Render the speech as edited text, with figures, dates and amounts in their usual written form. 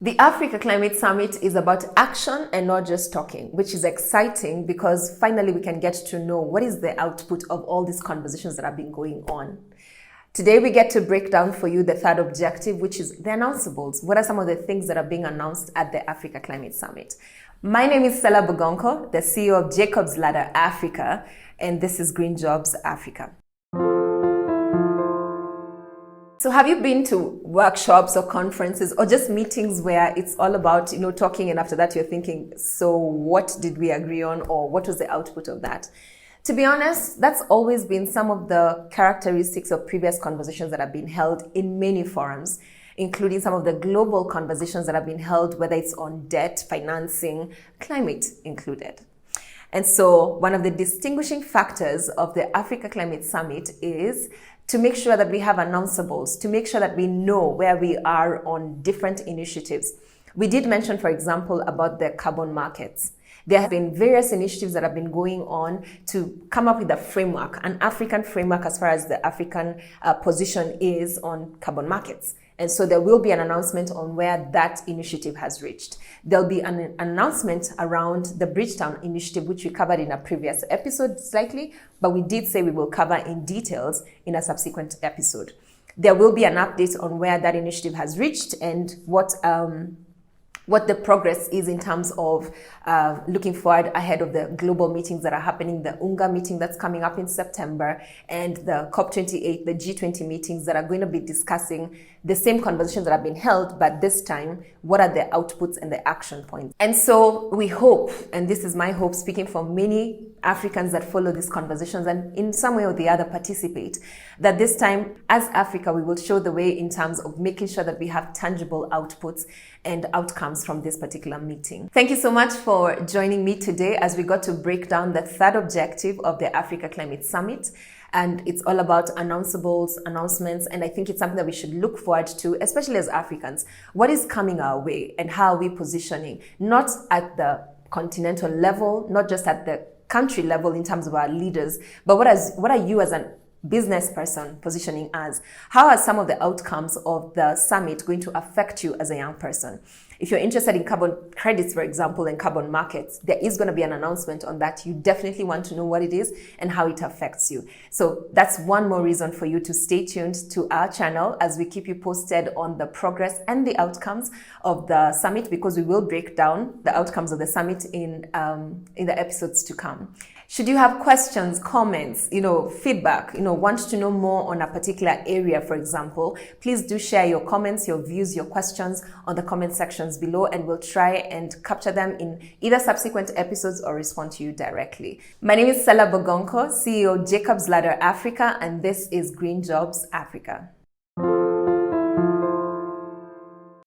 The Africa Climate Summit is about action and not just talking, which is exciting because finally we can get to know what is the output of all these conversations that have been going on. Today we get to break down for you the third objective, which is the announceables. What are some of the things that are being announced at the Africa Climate Summit? My name is Stella Bogonko, the CEO of Jacob's Ladder Africa, and this is Green Jobs Africa. So have you been to workshops or conferences or just meetings where it's all about, talking, and after that you're thinking, so what did we agree on, or what was the output of that? To be honest, that's always been some of the characteristics of previous conversations that have been held in many forums, including some of the global conversations that have been held, whether it's on debt, financing, climate included. And so one of the distinguishing factors of the Africa Climate Summit is to make sure that we have announceables, to make sure that we know where we are on different initiatives. We did mention, for example, about the carbon markets. There have been various initiatives that have been going on to come up with a framework, an African framework as far as the African position is on carbon markets. And so there will be an announcement on where that initiative has reached. There'll be an announcement around the Bridgetown initiative, which we covered in a previous episode slightly, but we did say we will cover in details in a subsequent episode. There will be an update on where that initiative has reached and what the progress is in terms of looking forward ahead of the global meetings that are happening, the UNGA meeting that's coming up in September, and the COP28, the G20 meetings that are going to be discussing the same conversations that have been held, but this time, what are the outputs and the action points? And so we hope, and this is my hope, speaking for many Africans that follow these conversations and in some way or the other participate, that this time as Africa, we will show the way in terms of making sure that we have tangible outputs and outcomes from this particular meeting. Thank you so much for joining me today as we got to break down the third objective of the Africa Climate Summit. And it's all about announceables, announcements, and I think it's something that we should look forward to, especially as Africans. What is coming our way and how are we positioning? Not at the continental level, not just at the country level in terms of our leaders, but what are you as a business person positioning as? How are some of the outcomes of the summit going to affect you as a young person? If you're interested in carbon credits, for example, and carbon markets, there is going to be an announcement on that. You definitely want to know what it is and how it affects you. So that's one more reason for you to stay tuned to our channel as we keep you posted on the progress and the outcomes of the summit, because we will break down the outcomes of the summit in the episodes to come. Should you have questions, comments, feedback, want to know more on a particular area, for example, please do share your comments, your views, your questions on the comment sections below, and we'll try and capture them in either subsequent episodes or respond to you directly. My name is Stella Bogonko, CEO Jacob's Ladder Africa, and this is Green Jobs Africa.